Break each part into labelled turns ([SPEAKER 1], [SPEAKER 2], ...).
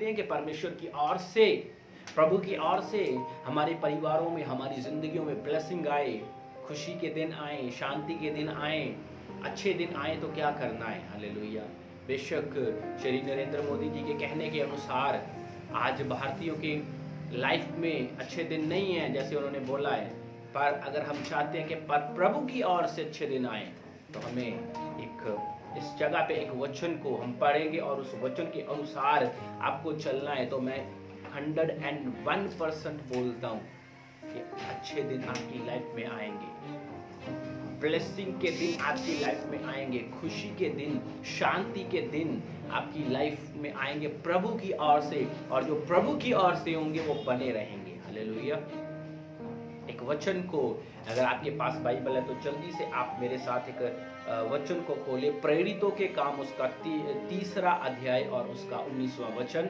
[SPEAKER 1] हैं कि परमेश्वर की ओर से, प्रभु की ओर से हमारे परिवारों में, हमारी जिंदगियों में ब्लेसिंग आए, खुशी के दिन आए, शांति के दिन आए, अच्छे दिन आए, तो क्या करना है? हालेलुया। बेशक श्री नरेंद्र मोदी जी के कहने के अनुसार आज भारतीयों के लाइफ में अच्छे दिन नहीं है जैसे उन्होंने बोला है, पर अगर हम चाहते हैं कि प्रभु की ओर से अच्छे दिन आए, तो हमें एक इस जगह पे एक वचन को हम पढ़ेंगे और उस वचन के अनुसार आपको चलना है। तो मैं 101% बोलता हूँ कि अच्छे दिन आपकी लाइफ में आएंगे, ब्लेसिंग के दिन आपकी लाइफ में आएंगे, खुशी के दिन, शांति के दिन आपकी लाइफ में आएंगे प्रभु की ओर से, और जो प्रभु की ओर से होंगे वो बने रहेंगे। हालेलुया। एक वचन को, अगर आपके पास बाइबल है तो जल्दी से आप मेरे साथ एक वचन को खोले, प्रेरितों के काम उसका 3रा अध्याय और उसका 19वां वचन।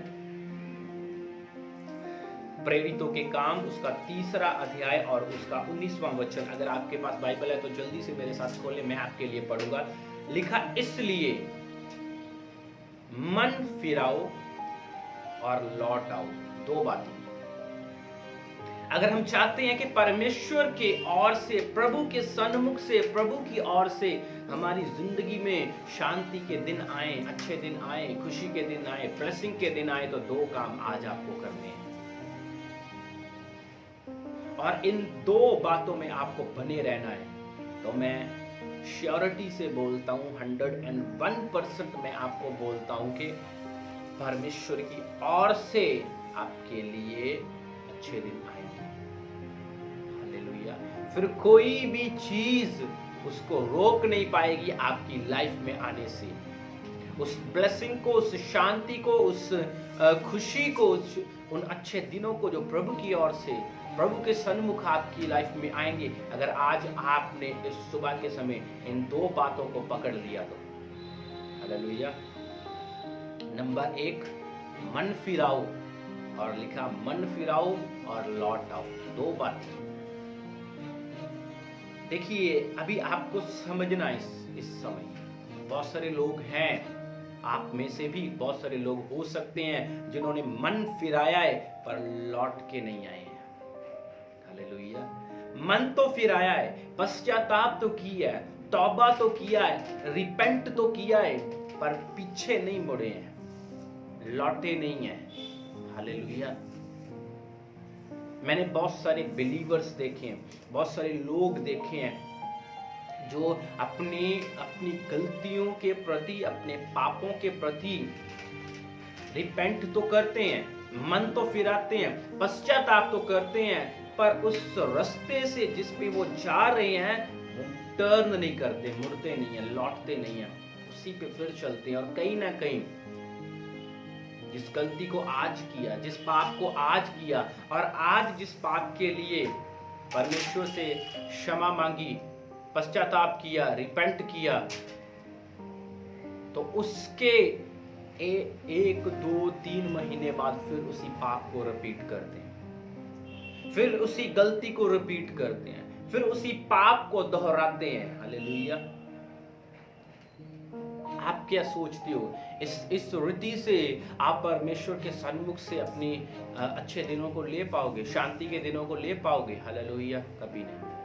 [SPEAKER 1] प्रेरितों के काम उसका 3रा अध्याय और उसका 19वां वचन। अगर आपके पास बाइबल है तो जल्दी से मेरे साथ खोले, मैं आपके लिए पढ़ूंगा। लिखा, इसलिए मन फिराओ और लौट आओ। 2 बातें। अगर हम चाहते हैं कि परमेश्वर के ओर से, प्रभु के सन्मुख से, प्रभु की ओर से हमारी जिंदगी में शांति के दिन आए, अच्छे दिन आए, खुशी के दिन आए, ब्लेसिंग के दिन आए, तो 2 काम आज आपको करने हैं, और इन 2 बातों में आपको बने रहना है। तो मैं श्योरिटी से बोलता हूं, 101% मैं आपको बोलता हूं कि परमेश्वर की ओर से आपके लिए अच्छे दिन आएंगे। हालेलुया। फिर कोई भी चीज उसको रोक नहीं पाएगी आपकी लाइफ में आने से। उस ब्लेसिंग को, उस शांति को, उस खुशी को, उन अच्छे दिनों को जो प्रभु की ओर से, प्रभु के सन्मुख आपकी लाइफ में आएंगे, अगर आज आपने इस सुबह के समय इन 2 बातों को पकड़ लिया तो। हालेलुया। नंबर 1, मन फिराओ, और लिखा मन फिराओ और लौट आओ। 2 बातें। देखिए, अभी आपको समझना है इस समय बहुत सारे लोग हैं, आप में से भी बहुत सारे लोग हो सकते हैं जिन्होंने मन फिराया है पर लौट के नहीं आए हैं। हालेलुया। मन तो फिराया है, पश्चाताप तो किया है, तौबा तो किया है, रिपेंट तो किया है, पर पीछे नहीं मुड़े हैं, लौटे नहीं हैं। हालेलुया। मैंने बहुत सारे बिलीवर्स देखे हैं, बहुत सारे लोग देखे हैं जो अपनी गलतियों के प्रति, अपने पापों के प्रति रिपेंट तो करते हैं, मन तो फिराते हैं, पश्चाताप तो करते हैं, पर उस रास्ते से जिस पे वो जा रहे हैं वो टर्न नहीं करते, मुड़ते नहीं है, लौटते नहीं है, उसी पे फिर चलते हैं। और कहीं ना कहीं जिस गलती को आज किया, जिस पाप को आज किया, और आज जिस पाप के लिए परमेश्वर से क्षमा मांगी, पश्चाताप किया, रिपेंट किया, तो उसके 1, 2, 3 महीने बाद फिर उसी पाप को रिपीट करते हैं, फिर उसी गलती को रिपीट करते हैं, फिर उसी पाप को दोहराते हैं। हालेलुया। आप क्या सोचते हो, इस रीति से आप परमेश्वर के सन्मुख से अपनी अच्छे दिनों को ले पाओगे, शांति के दिनों को ले पाओगे? हालेलुया, कभी नहीं।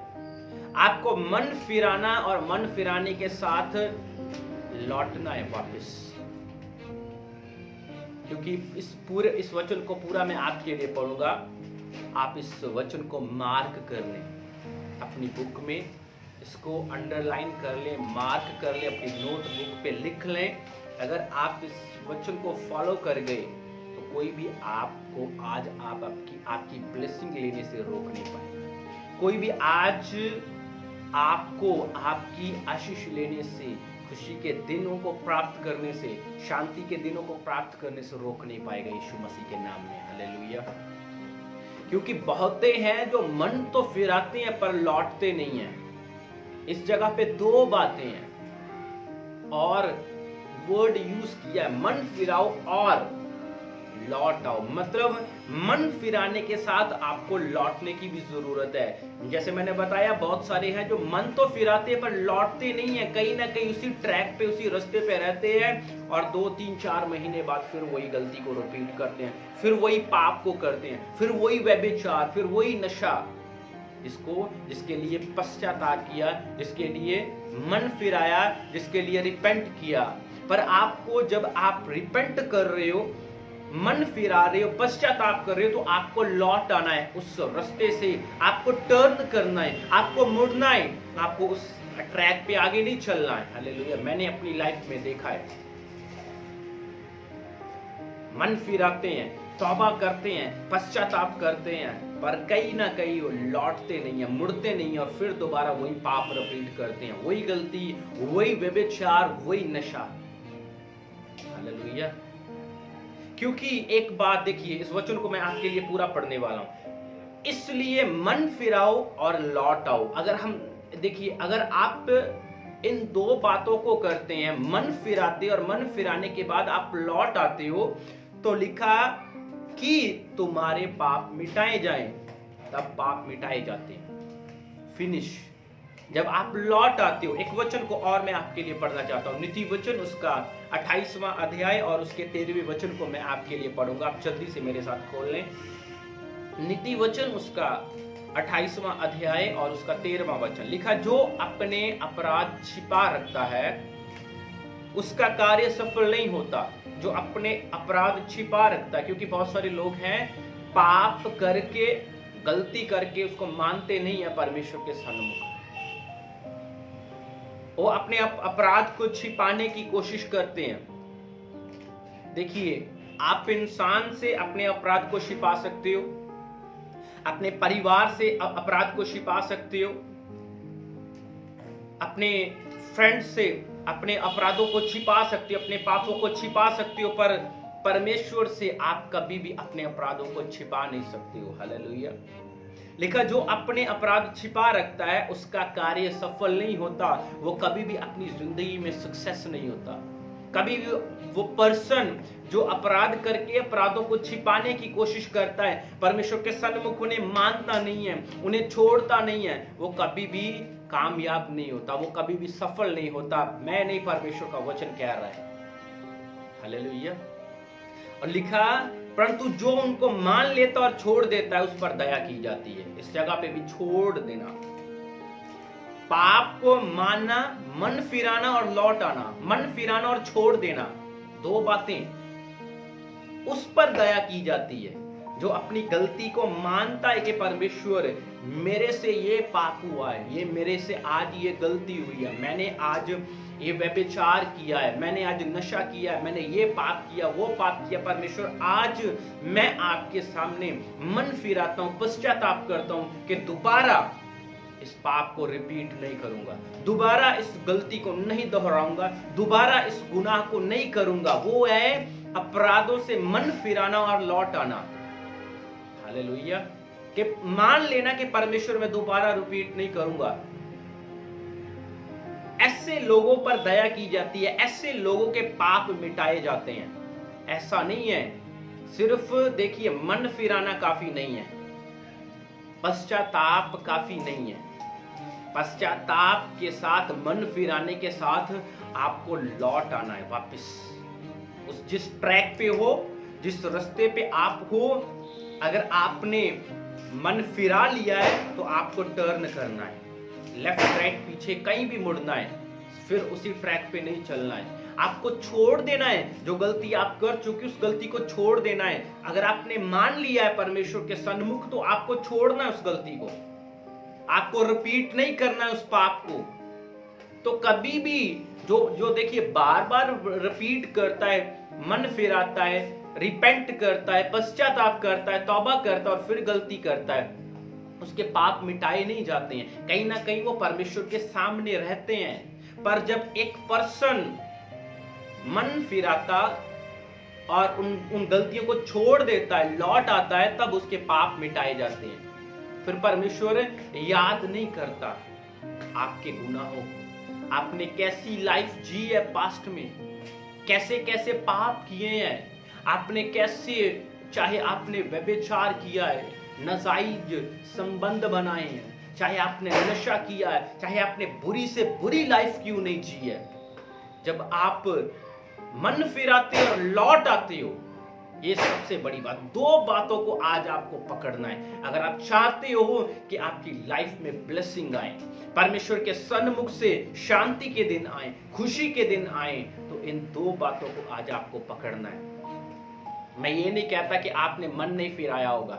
[SPEAKER 1] आपको मन फिराना और मन फिराने के साथ लौटना है वापस, क्योंकि इस वचन को पूरा मैं आपके लिए पढ़ूंगा। आप इस वचन को मार्क कर लें अपनी बुक में, इसको अंडरलाइन कर लें, मार्क कर लें, अपनी नोटबुक पे लिख लें। अगर आप इस वचन को फॉलो कर गए तो कोई भी आपको आज आपकी ब्लेसिंग लेने से रोक नहीं पाएगा। कोई भी आज आपको आपकी आशीष लेने से, खुशी के दिनों को प्राप्त करने से, शांति के दिनों को प्राप्त करने से रोक नहीं पाएगा, यीशु मसीह के नाम में। हालेलुया। क्योंकि बहुते हैं जो मन तो फिराते हैं पर लौटते नहीं हैं। इस जगह पे 2 बातें हैं और वर्ड यूज किया है, मन फिराओ और लौट आओ। मतलब मन फिराने के साथ आपको लौटने की भी जरूरत है। जैसे मैंने बताया, बहुत सारे हैं जो मन तो फिराते पर लौटते नहीं है, कहीं ना कहीं उसी ट्रैक पे, उसी रास्ते पे रहते हैं और 2-3-4 महीने बाद फिर वही गलती को रिपीट करते हैं, फिर वही पाप को करते हैं, फिर वही व्यभिचार, फिर वही नशा, जिसके लिए पश्चाताप किया, जिसके लिए मन फिराया, जिसके लिए रिपेंट किया। पर आपको, जब आप रिपेंट कर रहे हो, मन फिरा रहे हो, पश्चाताप कर रहे हो, तो आपको लौट आना है उस रास्ते से, आपको टर्न करना है, आपको मुड़ना है, आपको उस ट्रैक पे आगे नहीं चलना है। हालेलुया। मैंने अपनी लाइफ में देखा है, मन फिराते हैं, तौबा करते हैं, पश्चाताप करते हैं, पर कहीं ना कहीं वो लौटते नहीं है, मुड़ते नहीं है और फिर दोबारा वही पाप रिपीट करते हैं, वही गलती, वही व्यभिचार, वही नशा। हालेलुया। क्योंकि एक बात देखिए, इस वचन को मैं आपके लिए पूरा पढ़ने वाला हूं। इसलिए मन फिराओ और लौट आओ। अगर हम देखिए, अगर आप इन दो बातों को करते हैं, मन फिराते और मन फिराने के बाद आप लौट आते हो, तो लिखा कि तुम्हारे पाप मिटाए जाएं, तब पाप मिटाए जाते हैं। फिनिश। जब आप लौट आते हो, एक वचन को और मैं आपके लिए पढ़ना चाहता हूं, नीति वचन उसका 28वां अध्याय और उसके 13वें वचन को मैं आपके लिए पढ़ूंगा। आप जल्दी से मेरे साथ खोल लें। नीति वचन उसका 28वां अध्याय और उसका 13वां वचन। लिखा, जो अपने अपराध छिपा रखता है उसका कार्य सफल नहीं होता। जो अपने अपराध छिपा रखता है, क्योंकि बहुत सारे लोग हैं पाप करके, गलती करके उसको मानते नहीं है परमेश्वर के सन्मुख, वो अपने अपराध को छिपाने की कोशिश करते हैं। देखिए, आप इंसान से अपने अपराध को छिपा सकते हो, अपने परिवार से अपराध को छिपा सकते हो, अपने फ्रेंड से अपने अपराधों को छिपा सकते हो, अपने पापों को छिपा सकते हो, पर परमेश्वर से आप कभी भी अपने अपराधों को छिपा नहीं सकते हो। हालेलुया। लिखा, जो अपने अपराध छिपा रखता है उसका कार्य सफल नहीं होता, वो कभी भी अपनी जिंदगी में सक्सेस नहीं होता। कभी भी वो पर्सन जो अपराध करके अपराधों को छिपाने की कोशिश करता है, परमेश्वर के सन्मुख उन्हें मानता नहीं है, उन्हें छोड़ता नहीं है, वो कभी भी कामयाब नहीं होता, वो कभी भी सफल नहीं होता। मैं नहीं, परमेश्वर का वचन कह रहा है। हालेलुया। और लिखा, परंतु जो उनको मान लेता और छोड़ देता है उस पर दया की जाती है। इस जगह पे भी छोड़ देना, पाप को मानना, मन फिराना और लौट आना, मन फिराना और छोड़ देना, दो बातें, उस पर दया की जाती है। जो अपनी गलती को मानता है कि परमेश्वर मेरे से ये पाप हुआ है, ये मेरे से आज ये गलती हुई है, मैंने आज ये व्यभिचार किया है, मैंने आज नशा किया है, मैंने ये पाप किया, वो पाप किया, परमेश्वर आज मैं आपके सामने मन फिराता हूं, पश्चाताप करता हूं कि दोबारा इस पाप को रिपीट नहीं करूंगा, दोबारा इस गलती को नहीं दोहराऊंगा, दोबारा इस गुनाह को नहीं करूंगा। वो है अपराधों से मन फिराना और लौट आना। हालेलुया। कि मान लेना कि परमेश्वर मैं दोबारा रिपीट नहीं करूंगा। ऐसे लोगों पर दया की जाती है, ऐसे लोगों के पाप मिटाए जाते हैं। ऐसा नहीं है सिर्फ देखिए मन फिराना काफी नहीं है, पश्चाताप काफी नहीं है। पश्चाताप के साथ, मन फिराने के साथ आपको लौट आना है वापस उस जिस ट्रैक पे हो, जिस रास्ते पे आप हो। अगर आपने मन फिरा लिया है तो आपको टर्न करना है, लेफ्ट राइट पीछे कहीं भी मुड़ना है, फिर उसी ट्रैक पे नहीं चलना है। आपको छोड़ देना है जो गलती आप कर चुके, उस गलती को छोड़ देना है। अगर आपने मान लिया है परमेश्वर के सन्मुख तो आपको छोड़ना है उस गलती को, आपको रिपीट नहीं करना है उस पाप को। तो कभी भी जो देखिए बार बार रिपीट करता है, मन फिराता है, रिपेंट करता है, पश्चाताप करता है, तौबा करता है और फिर गलती करता है, उसके पाप मिटाए नहीं जाते हैं। कहीं ना कहीं वो परमेश्वर के सामने रहते हैं। पर जब एक पर्सन मन फिराता और उन गलतियों को छोड़ देता है, लौट आता है, तब उसके पाप मिटाए जाते हैं। फिर परमेश्वर याद नहीं करता आपके गुनाहों को, आपने कैसी लाइफ जी है पास्ट में, कैसे कैसे पाप किए हैं, आपने कैसे, चाहे आपने व्यभिचार किया है, नाजायज संबंध बनाए हैं, चाहे आपने नशा किया है, चाहे आपने बुरी से बुरी लाइफ क्यों नहीं जी है, जब आप मन फिराते और लौट आते हो, ये सबसे बड़ी बात, दो बातों को आज आपको पकड़ना है। अगर आप चाहते हो कि आपकी लाइफ में ब्लेसिंग आए, परमेश्वर के सन्मुख से शांति के दिन आए, खुशी के दिन आए, तो इन दो बातों को आज आपको पकड़ना है। मैं ये नहीं कहता कि आपने मन नहीं फिराया होगा,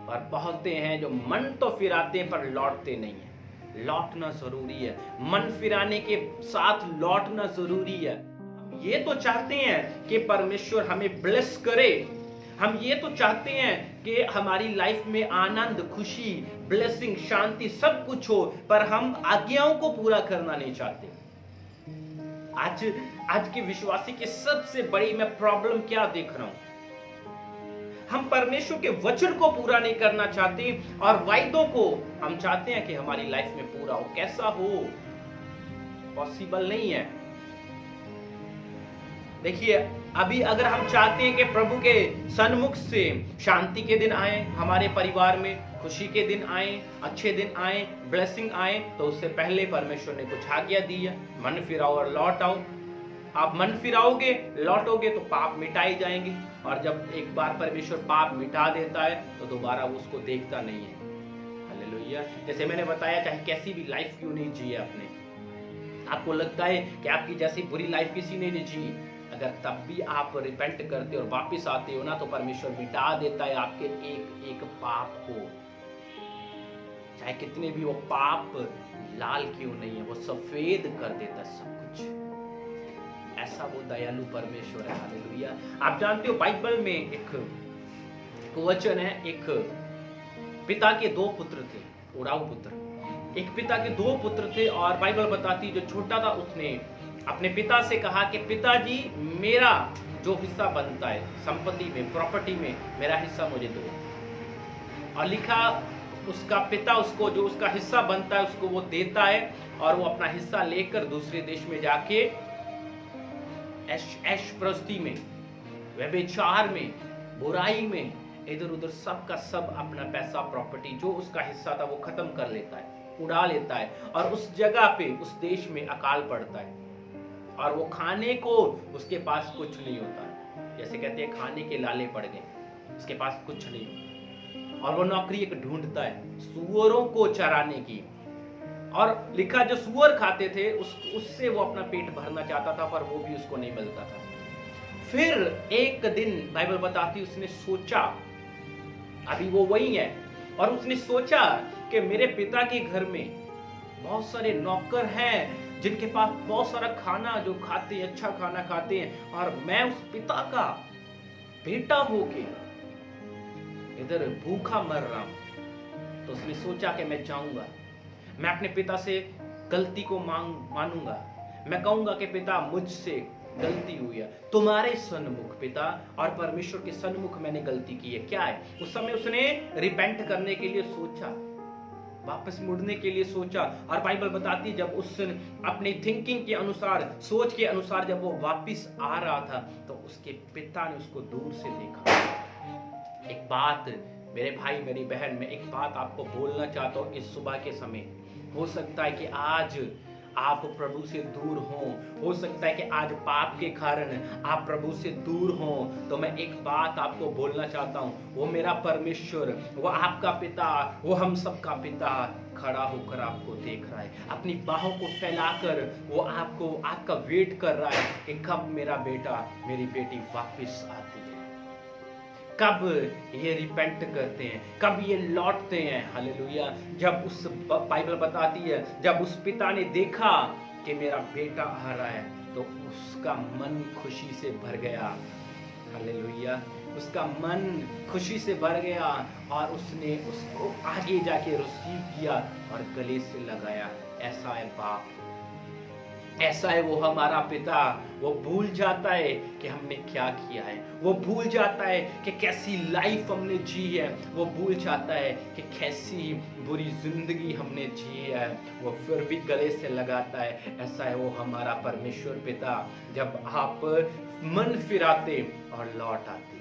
[SPEAKER 1] पर बहुत हैं जो मन तो फिराते हैं पर लौटते नहीं है। लौटना जरूरी है, मन फिराने के साथ लौटना जरूरी है। ये तो चाहते हैं कि परमेश्वर हमें ब्लेस करे, हम ये तो चाहते हैं कि हमारी लाइफ में आनंद, खुशी, ब्लेसिंग, शांति सब कुछ हो, पर हम आज्ञाओं को पूरा करना नहीं चाहते। आज के विश्वासी की सबसे बड़ी मैं प्रॉब्लम क्या देख रहा हूं, हम परमेश्वर के वचन को पूरा नहीं करना चाहते और वायदों को हम चाहते हैं कि हमारी लाइफ में पूरा हो। कैसा हो, पॉसिबल नहीं है। देखिए, अभी अगर हम चाहते हैं कि प्रभु के सन्मुख से शांति के दिन आए, हमारे परिवार में खुशी के दिन आए, अच्छे दिन आए, ब्लेसिंग आए, तो उससे पहले परमेश्वर ने कुछ आज्ञा दी है, मन फिराओ और लौट आओ। आप मन फिराओगे, लौटोगे तो पाप मिटाए जाएंगे, और जब एक बार परमेश्वर पाप मिटा देता है तो दोबारा वो उसको देखता नहीं है। हालेलुया। जैसे मैंने बताया, चाहे कैसी भी लाइफ क्यों नहीं जी है आपने, आपको लगता है कि आपकी जैसी बुरी लाइफ किसी ने नहीं जी, अगर तब भी आप रिपेंट करते और वापस आते हो ना, तो परमेश्वर मिटा देता है आपके एक एक पाप को। चाहे कितने भी वो पाप लाल क्यों नहीं है, वो सफेद कर देता है सब कुछ। ऐसा वो दयालु परमेश्वर है। हालेलुया। आप जानते हो, बाइबल में एक वचन है, एक पिता के दो पुत्र थे, उड़ाऊ पुत्र। एक पिता के दो पुत्र थे, और बाइबल बताती, जो छोटा था उसने अपने पिता से कहा कि पिताजी, मेरा जो हिस्सा बनता है संपत्ति में, प्रॉपर्टी में, मेरा हिस्सा मुझे दो। और लिखा, उसका पिता उसको जो उसका हिस्सा बनता है उसको वो देता है, और वो अपना हिस्सा लेकर दूसरे देश में जाके ऐश प्रस्ती में, व्यभिचार में, बुराई में, इधर उधर सब का सब अपना पैसा, प्रॉपर्टी जो उसका हिस्सा था वो खत्म कर लेता है, उड़ा लेता है, और उस जगह पे, उस देश में अकाल पड़ता है, और वो खाने को उसके पास कुछ नहीं होता है। जैसे कहते हैं, खाने के लाले पड़ गए, उसके पास कुछ नहीं होता, और वो नौकरी एक ढूंढता है सूअरों को चराने की। और लिखा, जो सूअर खाते थे उससे वो अपना पेट भरना चाहता था, पर वो भी उसको नहीं मिलता था। फिर एक दिन बाइबल बताती, उसने सोचा, अभी वो वही है, और उसने सोचा कि मेरे पिता के घर में बहुत सारे नौकर हैं जिनके पास बहुत सारा खाना जो खाते हैं, अच्छा खाना खाते हैं, और मैं उस पिता का बेटा होके इधर भूखा मर रहा हूं। तो उसने सोचा कि मैं जाऊंगा, मैं अपने पिता से गलती को मानूंगा, मैं कहूंगा कि पिता, मुझसे गलती हुई है, तुम्हारे सन्मुख पिता और परमेश्वर के सन्मुख मैंने गलती की है। क्या है? उस समय उसने रिपेंट करने के लिए सोचा, वापस मुड़ने के लिए सोचा। और बाइबल बताती, जब उस अपनी थिंकिंग के अनुसार, सोच के अनुसार जब वो वापस आ रहा था, तो उसके पिता ने उसको दूर से देखा। एक बात मेरे भाई, मेरी बहन, मैं एक बात आपको बोलना चाहता हूँ इस सुबह के समय। हो सकता है कि आज आप प्रभु से दूर हो सकता है कि आज पाप के कारण आप प्रभु से दूर हो, तो मैं एक बात आपको बोलना चाहता हूँ, वो मेरा परमेश्वर, वो आपका पिता, वो हम सबका पिता खड़ा होकर आपको देख रहा है, अपनी बाहों को फैलाकर वो आपको, आपका वेट कर रहा है कि कब मेरा बेटा, मेरी बेटी वापस आती है, कब ये रिपेंट करते हैं, कब ये लौटते हैं। हालेलुया। जब उस बाइबल बताती है, जब उस पिता ने देखा कि मेरा बेटा आ रहा है, तो उसका मन खुशी से भर गया। हालेलुया। उसका मन खुशी से भर गया, और उसने उसको आगे जाके रिसीव किया और गले से लगाया। ऐसा है बाप, ऐसा है वो हमारा पिता, वो भूल जाता है कि हमने क्या किया है, वो भूल जाता है कि कैसी लाइफ हमने जी है, वो भूल जाता है कि कैसी बुरी जिंदगी हमने जी है, वो फिर भी गले से लगाता है। ऐसा है वो हमारा परमेश्वर पिता, जब आप मन फिराते और लौट आते।